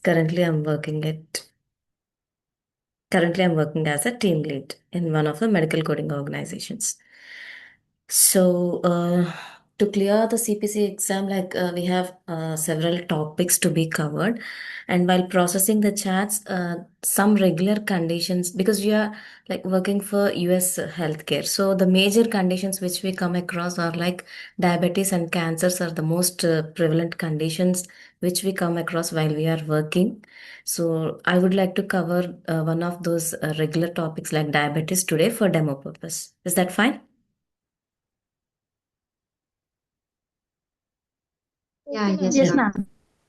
Currently, I'm working at Currently, I'm working as a team lead in one of the medical coding organizations. So, to clear the CPC exam, we have several topics to be covered, and while processing the chats, some regular conditions because we are like working for US healthcare. So, the major conditions which we come across are like diabetes and cancers are the most prevalent conditions which we come across while we are working. So, I would like to cover one of those regular topics like diabetes today for demo purpose. Is that fine? Yeah, yes, Yes, ma'am. ma'am.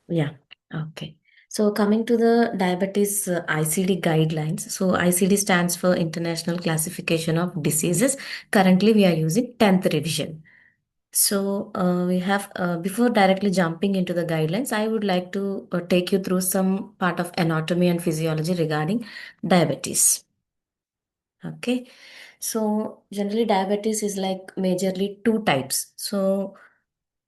Yeah. Okay. So coming to the diabetes ICD guidelines. So ICD stands for International Classification of Diseases. Currently, we are using 10th revision. So we have before directly jumping into the guidelines, I would like to take you through some part of anatomy and physiology regarding diabetes. Okay. So generally, diabetes is like majorly two types. So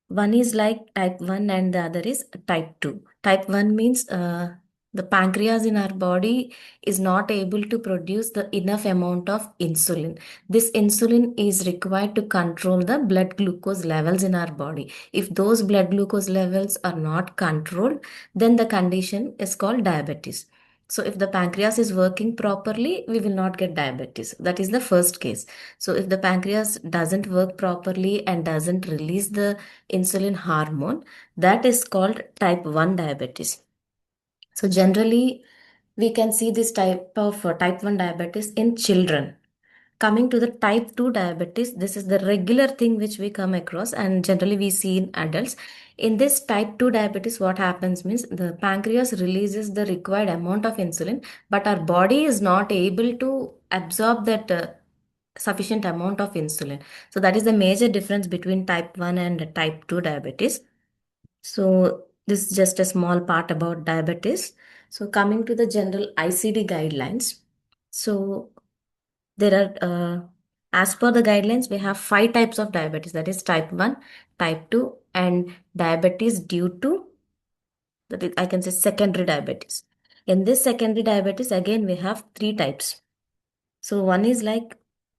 one is like type 1 and the other is type 2. Type 1 means the pancreas in our body is not able to produce the enough amount of insulin. This insulin is required to control the blood glucose levels in our body. If those blood glucose levels are not controlled, then the condition is called diabetes. So if the pancreas is working properly, we will not get diabetes. That is the first case. So if the pancreas doesn't work properly and doesn't release the insulin hormone, that is called type 1 diabetes. So generally we can see this type of type 1 diabetes in children. Coming to the type 2 diabetes, this is the regular thing which we come across and generally we see in adults. In this type 2 diabetes, what happens means the pancreas releases the required amount of insulin, but our body is not able to absorb that sufficient amount of insulin. So that is the major difference between type 1 and type 2 diabetes. So this is just a small part about diabetes. So coming to the general ICD guidelines. So there are, as per the guidelines, we have five types of diabetes. That is type 1, type 2, and diabetes due to, that is, I can say secondary diabetes. In this secondary diabetes, again, we have three types. So one is like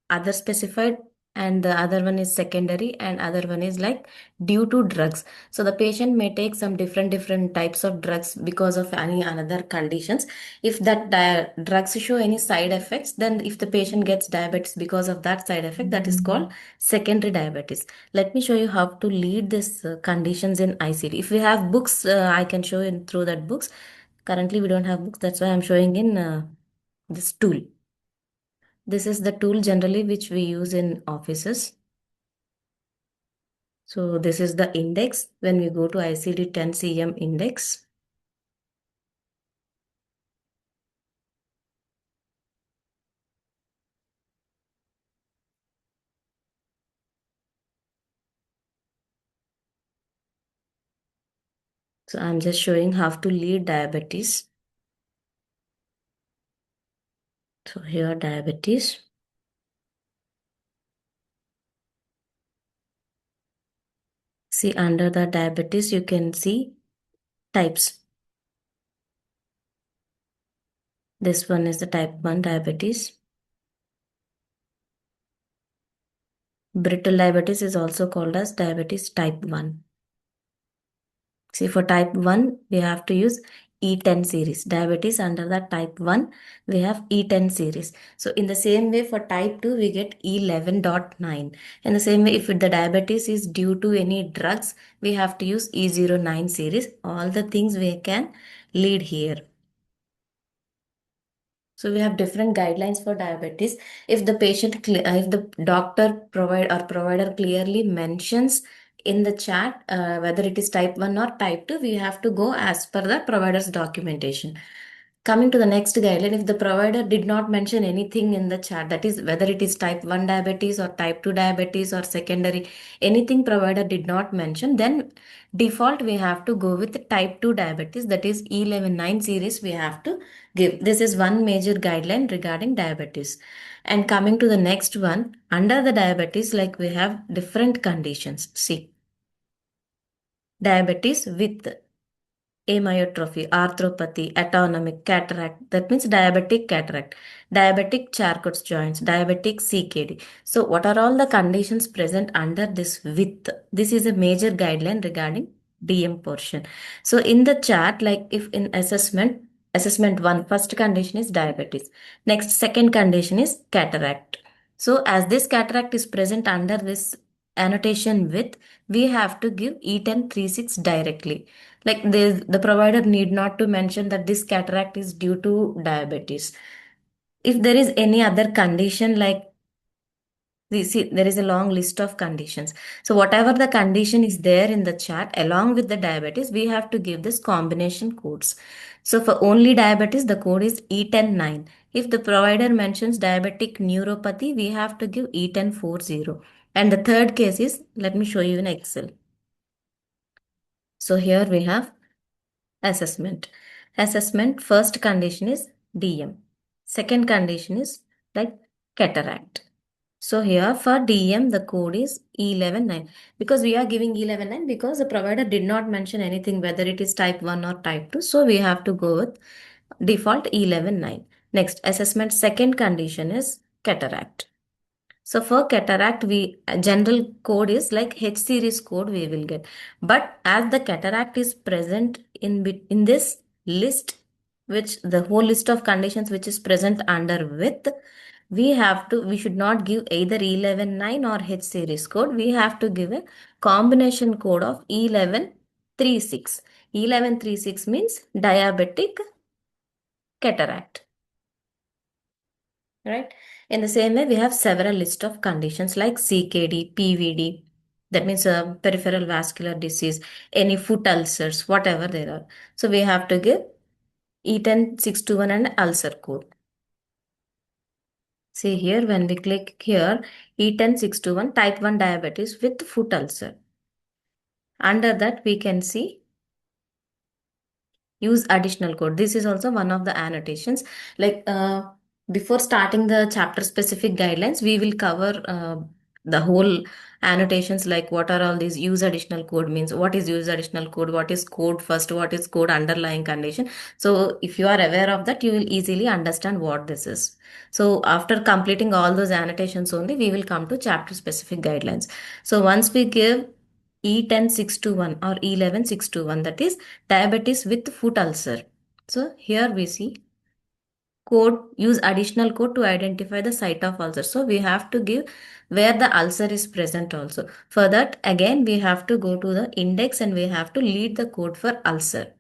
other specified and the other one is secondary and other one is like due to drugs. So the patient may take some different types of drugs because of any another conditions. If that drugs show any side effects, then if the patient gets diabetes because of that side effect, that is called secondary diabetes. Let me show you how to lead this conditions in ICD. If we have books, I can show you through that books. Currently we don't have books, that's why I'm showing in this tool. This is the tool generally which we use in offices. So this is the index when we go to ICD 10 CM index. So I'm just showing how to lead diabetes. So here diabetes. See under the diabetes you can see types. This one is the type 1 diabetes. Brittle diabetes is also called as diabetes type 1. See, for type 1, we have to use E10 series. Diabetes under the type 1, we have E10 series. So, in the same way, for type 2, we get E11.9. In the same way, if the diabetes is due to any drugs, we have to use E09 series. All the things we can lead here. So we have different guidelines for diabetes. If the if the doctor provide or provider clearly mentions in the chat whether it is type 1 or type 2, we have to go as per the provider's documentation. Coming to the next guideline, if the provider did not mention anything in the chat, that is whether it is type 1 diabetes or type 2 diabetes or secondary, anything provider did not mention, then default we have to go with type 2 diabetes, that is E119 series we have to give. This is one major guideline regarding diabetes. And coming to the next one, under the diabetes, like we have different conditions. See, diabetes with. amyotrophy, arthropathy, autonomic, cataract. That means diabetic cataract, diabetic Charcot's joints, diabetic CKD. So, what are all the conditions present under this with? This is a major guideline regarding DM portion. So, in the chart, like if in assessment one, first condition is diabetes. Next, second condition is cataract. So, as this cataract is present under this annotation with, we have to give E1036 directly. Like the provider need not to mention that this cataract is due to diabetes. If there is any other condition, like we see there is a long list of conditions. So whatever the condition is there in the chart, along with the diabetes, we have to give this combination codes. So for only diabetes, the code is E109. If the provider mentions diabetic neuropathy, we have to give E1040. And the third case is, let me show you in Excel. So here we have assessment. Assessment, first condition is DM. Second condition is like cataract. So here for DM, the code is E119. Because we are giving E119 because the provider did not mention anything whether it is type 1 or type 2. So we have to go with default E119. Next, assessment second condition is cataract. So for cataract, we general code is like H series code we will get. But as the cataract is present in this list, which the whole list of conditions which is present under with, we should not give either E119 or H series code. We have to give a combination code of E1136. E1136 means diabetic cataract. Right? In the same way, we have several list of conditions like CKD, PVD, that means peripheral vascular disease, any foot ulcers, whatever there are. So we have to give E10621 and ulcer code. See here, when we click here, E10621 type 1 diabetes with foot ulcer. Under that, we can see use additional code. This is also one of the annotations. Like before starting the chapter specific guidelines, we will cover the whole annotations, like what are all these use additional code means, what is use additional code, what is code first, what is code underlying condition. So if you are aware of that, you will easily understand what this is. So after completing all those annotations only, we will come to chapter specific guidelines. So once we give E10621 or E11621, that is diabetes with foot ulcer. So here we see code, use additional code to identify the site of ulcer. So we have to give where the ulcer is present also. For that, again, we have to go to the index and we have to lead the code for ulcer.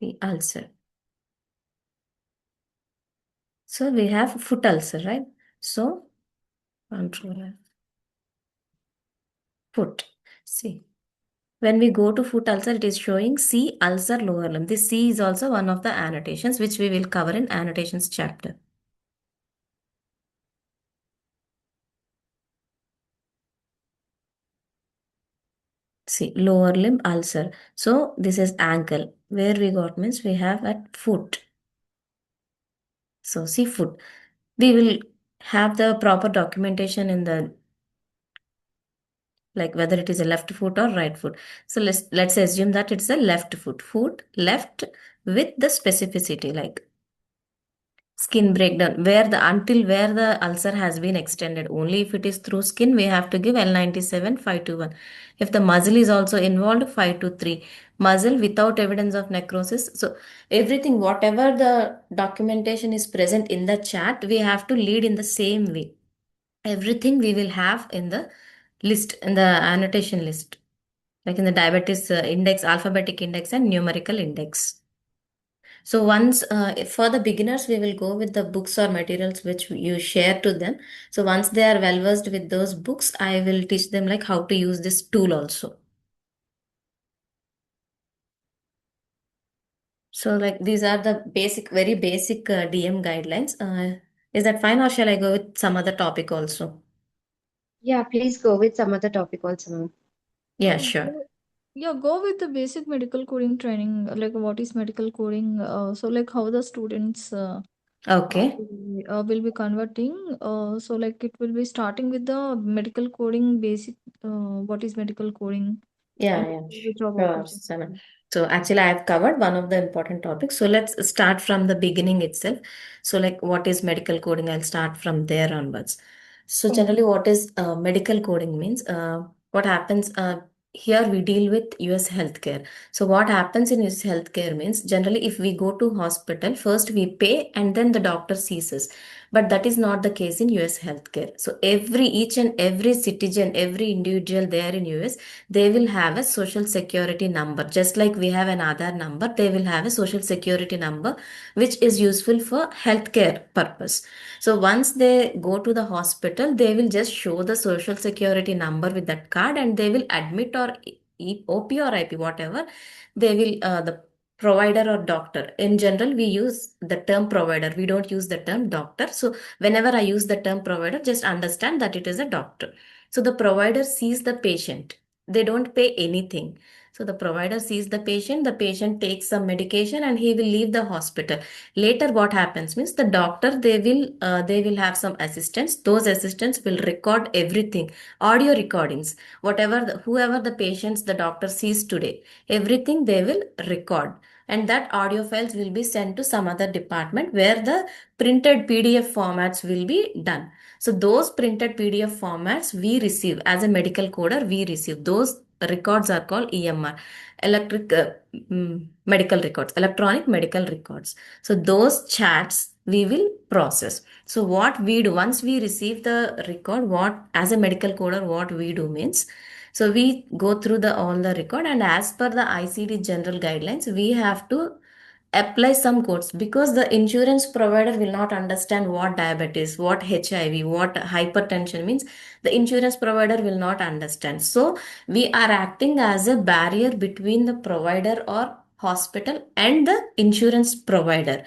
The ulcer. So we have foot ulcer, right? So control F, foot. See. When we go to foot ulcer, it is showing C ulcer lower limb. This C is also one of the annotations which we will cover in annotations chapter. See, lower limb ulcer. So this is ankle. Where we got means we have at foot. So see foot. We will have the proper documentation in the, like whether it is a left foot or right foot. So let's assume that it's a left foot. Foot left with the specificity, like skin breakdown, where the until where the ulcer has been extended. Only if it is through skin, we have to give L97 521. If the muscle is also involved, 523. Muscle without evidence of necrosis. So everything, whatever the documentation is present in the chart, we have to lead in the same way. Everything we will have in the list, in the annotation list, like in the diabetes index, alphabetic index and numerical index. So once for the beginners, we will go with the books or materials which you share to them. So once they are well versed with those books, I will teach them like how to use this tool also. So like these are the basic, very basic DM guidelines. Is that fine or shall I go with some other topic also? Yeah, please go with some other topic also, ma'am. Yeah, sure. Yeah, go with the basic medical coding training. Like, what is medical coding? So, like, how the students Okay. will be converting. So, like, it will be starting with the medical coding basic. What is medical coding? And Yeah, yeah, the job sure, opportunity. Sana. So actually, I've covered one of the important topics. So let's start from the beginning itself. So like, what is medical coding? I'll start from there onwards. So Okay. generally, what is medical coding means? What happens? Here we deal with US healthcare. So what happens in US healthcare means generally, if we go to hospital, first we pay and then the doctor sees us. But that is not the case in US healthcare. So each and every citizen, every individual there in US, they will have a social security number. Just like we have an Aadhaar number, they will have a social security number which is useful for healthcare purpose. So once they go to the hospital, they will just show the social security number with that card and they will admit or OP or IP, whatever. They will, the provider or doctor. In general, we use the term provider. We don't use the term doctor. So whenever I use the term provider, just understand that it is a doctor. So the provider sees the patient, they don't pay anything. So the provider sees the patient takes some medication and he will leave the hospital. Later what happens means the doctor, they will have some assistants. Those assistants will record everything, audio recordings, whoever the patients the doctor sees today, everything they will record, and that audio files will be sent to some other department where the printed PDF formats will be done. So those printed PDF formats we receive as a medical coder, we receive those records are called EMR, electric medical records, electronic medical records. So those chats we will process. So what we do once we receive the record, what as a medical coder, what we do means, so we go through the all the record and as per the ICD general guidelines, we have to apply some codes because the insurance provider will not understand what diabetes, what HIV, what hypertension means. The insurance provider will not understand. So we are acting as a barrier between the provider or hospital and the insurance provider.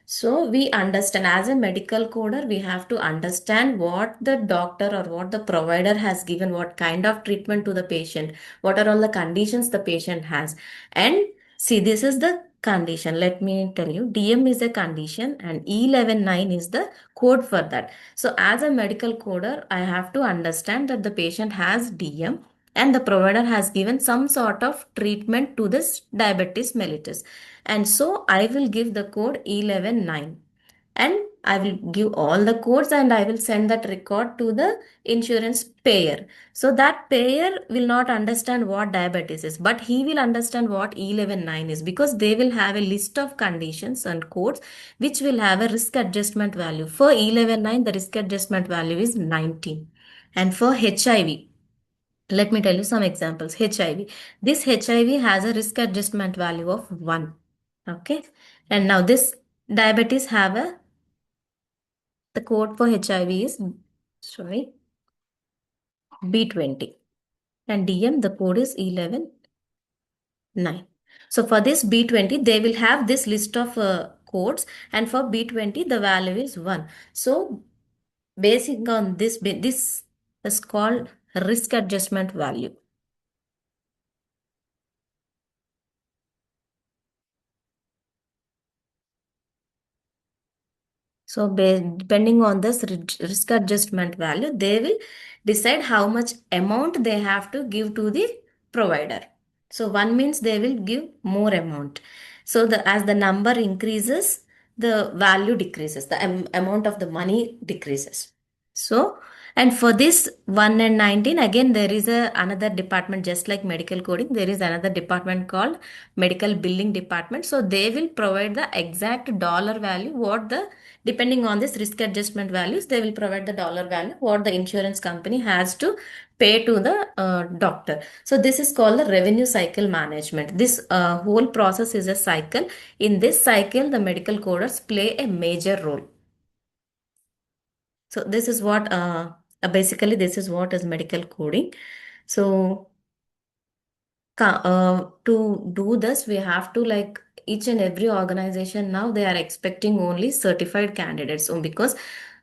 So we understand as a medical coder, we have to understand what the doctor or what the provider has given, what kind of treatment to the patient, what are all the conditions the patient has. And see, this is the condition. Let me tell you, DM is a condition and E119 is the code for that. So as a medical coder, I have to understand that the patient has DM and the provider has given some sort of treatment to this diabetes mellitus. And so I will give the code E119 and I will give all the codes and I will send that record to the insurance payer. So that payer will not understand what diabetes is, but he will understand what E119 is because they will have a list of conditions and codes which will have a risk adjustment value. For E119, the risk adjustment value is 19. And for HIV, let me tell you some examples. HIV. This HIV has a risk adjustment value of 1. Okay. And now this diabetes have the code for HIV is, sorry, B20. And DM, the code is 11.9. So for this B20, they will have this list of codes. And for B20, the value is 1. So basing on this is called risk adjustment value. So depending on this risk adjustment value, they will decide how much amount they have to give to the provider. So one means they will give more amount. So the as the number increases, the value decreases, the amount of the money decreases. So and for this 1 and 19, again there is another department just like medical coding. There is another department called medical billing department. So they will provide the exact dollar value what the depending on this risk adjustment values, they will provide the dollar value what the insurance company has to pay to the doctor. So this is called the revenue cycle management. This whole process is a cycle. In this cycle, the medical coders play a major role. So this is what basically this is what is medical coding. So to do this, we have to like each and every organization now they are expecting only certified candidates. So because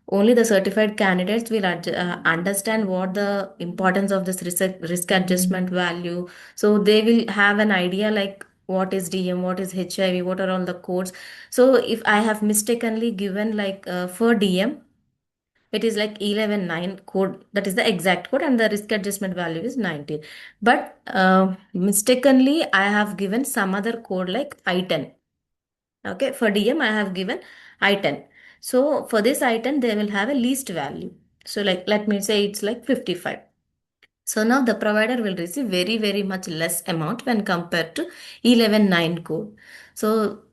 only the certified candidates will understand what the importance of this risk adjustment value. So they will have an idea like what is DM, what is HIV, what are all the codes. So if I have mistakenly given like for DM, it is like 11.9 code, that is the exact code, and the risk adjustment value is 19. But mistakenly I have given some other code like I10. Okay, for DM I have given I10. So for this I10 they will have a least value. So like let me say it's like 55. So now the provider will receive very much less amount when compared to 11.9 code. So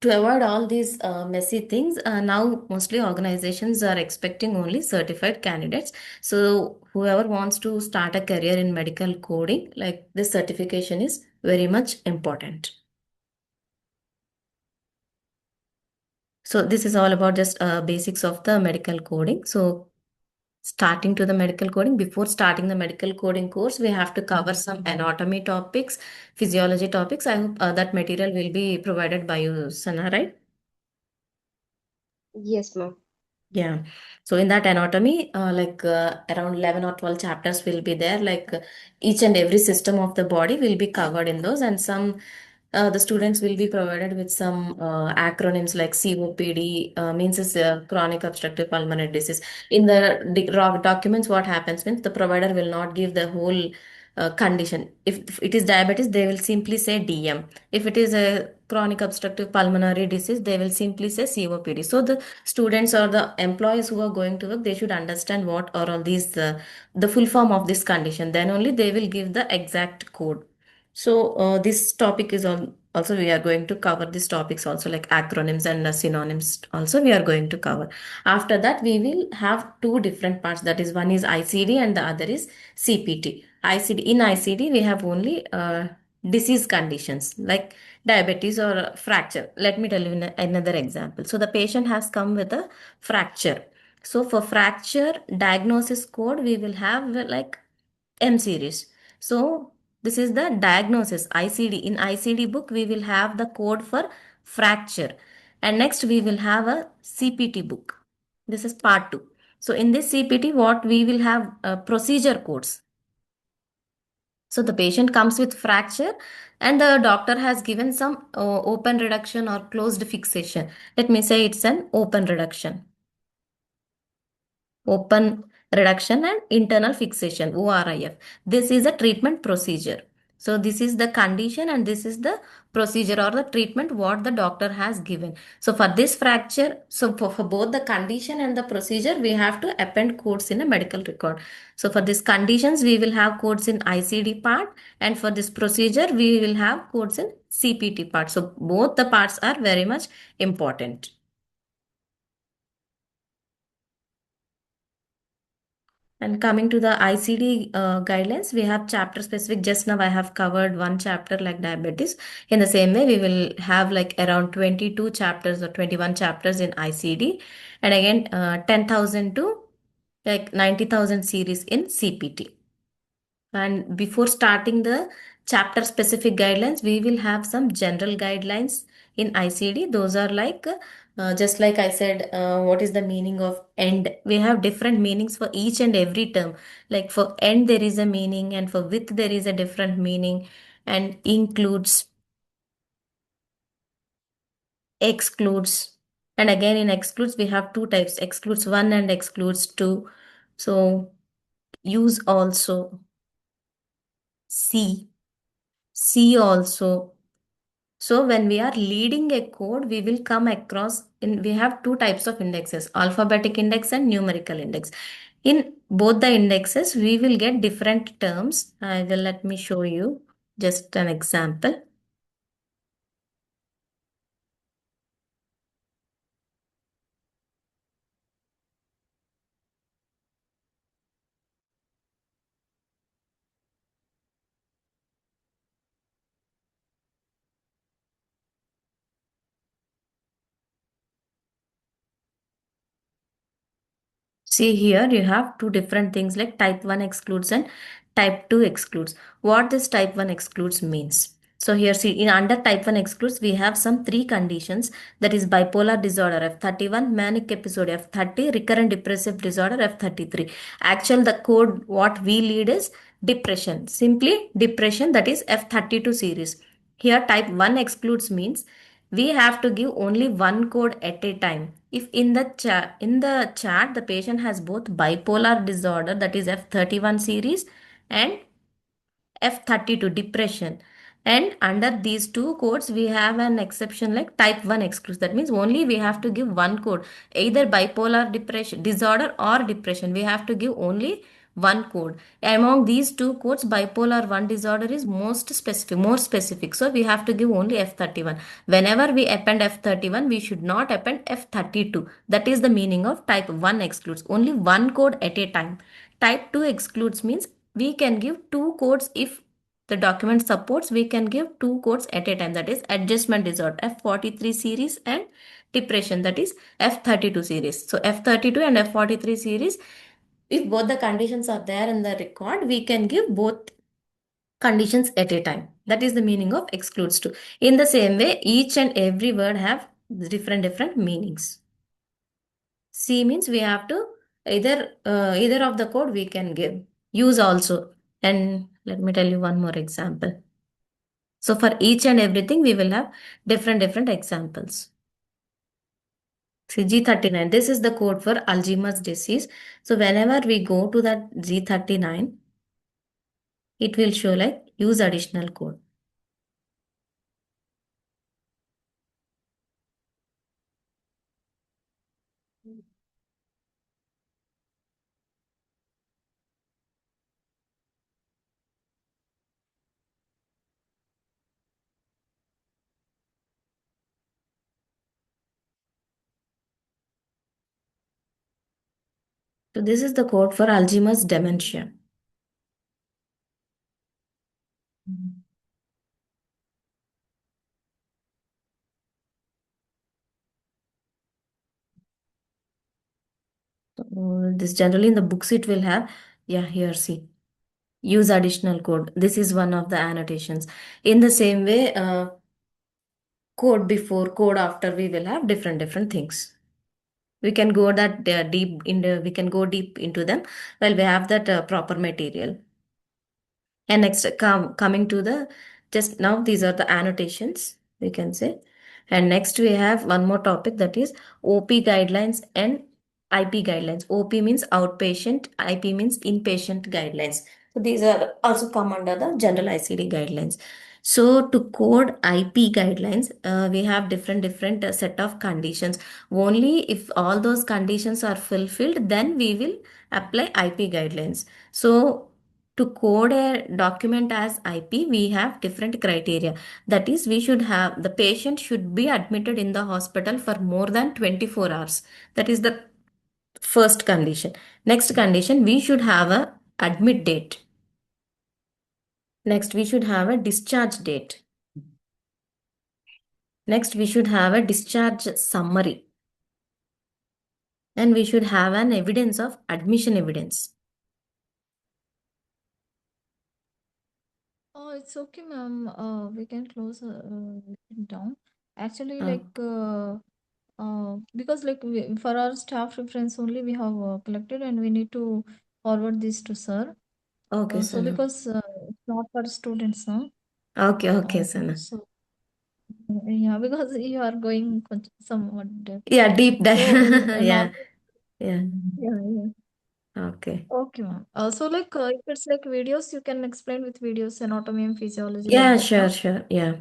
to avoid all these messy things, now mostly organizations are expecting only certified candidates. So whoever wants to start a career in medical coding, like this certification is very much important. So this is all about just basics of the medical coding. So starting to the medical coding, before starting the medical coding course, we have to cover some anatomy topics, physiology topics. I hope that material will be provided by you, Sana, right? Yes, ma'am. Yeah. So in that anatomy, around 11 or 12 chapters will be there. Each and every system of the body will be covered in those, and some the students will be provided with some acronyms like COPD, means is chronic obstructive pulmonary disease. In the documents, what happens means the provider will not give the whole condition. If it is diabetes, they will simply say DM. If it is a chronic obstructive pulmonary disease, they will simply say COPD. So the students or the employees who are going to work, they should understand what are all these the full form of this condition. Then only they will give the exact code. So this topic is also we are going to cover these topics also, like acronyms and synonyms also we are going to cover. After that we will have two different parts, that is one is ICD and the other is CPT. In ICD we have only disease conditions like diabetes or fracture. Let me tell you another example. So the patient has come with a fracture. So for fracture diagnosis code we will have like M series. So this is the diagnosis ICD. In ICD book we will have the code for fracture, and next we will have a CPT book. This is part 2. So in this CPT what we will have procedure codes. So the patient comes with fracture and the doctor has given some open reduction or closed fixation. Let me say it's an open reduction and internal fixation, ORIF. This is a treatment procedure. So this is the condition and this is the procedure or the treatment what the doctor has given. So for this fracture, so for both the condition and the procedure, we have to append codes in a medical record. So for these conditions, we will have codes in ICD part, and for this procedure, we will have codes in CPT part. So both the parts are very much important. And coming to the ICD guidelines, we have chapter specific. Just now I have covered one chapter like diabetes. In the same way, we will have like around 22 chapters or 21 chapters in ICD. And again, 10,000 to like 90,000 series in CPT. And before starting the chapter specific guidelines, we will have some general guidelines in ICD. Those are like, just like I said, what is the meaning of end? We have different meanings for each and every term. Like for end, there is a meaning, and for with, there is a different meaning, and includes, excludes. And again, in excludes, we have two types, excludes one and excludes two. So use also, see also. So when we are leading a code, we will come across we have two types of indexes, alphabetic index and numerical index. In both the indexes, we will get different terms. I will let me show you just an example. See here, you have two different things like type 1 excludes and type 2 excludes. What this type 1 excludes means? So here see in under type 1 excludes we have some three conditions, that is bipolar disorder F31, manic episode F30, recurrent depressive disorder F33. Actual the code what we lead is depression, simply depression, that is F32 series. Here type 1 excludes means we have to give only one code at a time. If in the chart the patient has both bipolar disorder, that is F31 series, and F32 depression, and under these two codes we have an exception like type 1 excludes, that means only we have to give one code, either bipolar depression disorder or depression, we have to give only one code. Among these two codes bipolar 1 disorder is more specific, so we have to give only F31. Whenever we append F31 we should not append F32. That is the meaning of type 1 excludes, only one code at a time. Type 2 excludes means we can give two codes. If the document supports, we can give two codes at a time, that is adjustment disorder F43 series and depression, that is F32 series. So F32 and F43 series, if both the conditions are there in the record, we can give both conditions at a time. That is the meaning of excludes too. In the same way, each and every word have different meanings. C means we have to either of the code we can give use also. And let me tell you one more example. So for each and everything we will have different examples. See G39, this is the code for Alzheimer's disease. So whenever we go to that G39, it will show like use additional code. So this is the code for Alzheimer's dementia. So this generally in the books it will have, yeah, here see. Use additional code. This is one of the annotations. In the same way, code before, code after, we will have different things. We can go that deep in the, we can go deep into them while we have that proper material. And next, coming to the, just now, these are the annotations, we can say. And next we have one more topic, that is OP guidelines and IP guidelines. OP means outpatient, IP means inpatient guidelines. So these are also come under the general ICD guidelines. So to code IP guidelines, we have different set of conditions. Only if all those conditions are fulfilled, then we will apply IP guidelines. So to code a document as IP, we have different criteria. That is, we should have the patient should be admitted in the hospital for more than 24 hours. That is the first condition. Next condition, we should have a admit date. Next, we should have a discharge date. Next, we should have a discharge summary. And we should have an evidence of admission evidence. Oh, it's okay, ma'am. We can close it down. Actually, Uh, because for our staff reference only we have collected, and we need to forward this to sir. okay, So Sana. because it's not for students, no? Okay, Sana. So yeah, because you are going somewhat depth. Yeah, deep So dive. Yeah, normal, yeah. yeah. Okay. Okay, ma'am. So if it's like videos, you can explain with videos, anatomy and physiology like Yeah, that, no? sure. Yeah.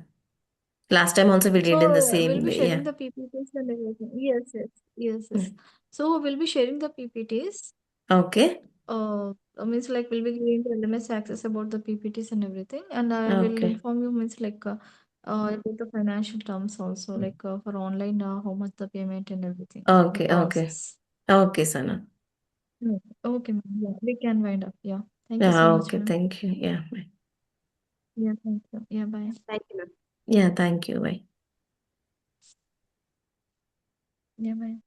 Last time also we did in the So we'll same be way. Yeah. sharing the PPTs and everything. Yes. Mm. So we'll be sharing the PPTs. Okay. Means like we'll be giving the LMS access about the PPTs and everything, and I will Okay. inform you means about the financial terms also, for online, how much the payment and everything, the Okay. process. Okay, Sana. Mm. Okay, ma'am. Yeah, we can wind up. Yeah. Thank you so Yeah, much, okay. ma'am. Thank you. Yeah. Bye. Yeah, thank you. Yeah, bye. Thank you, ma'am. Yeah, thank you. Bye. Yeah, bye.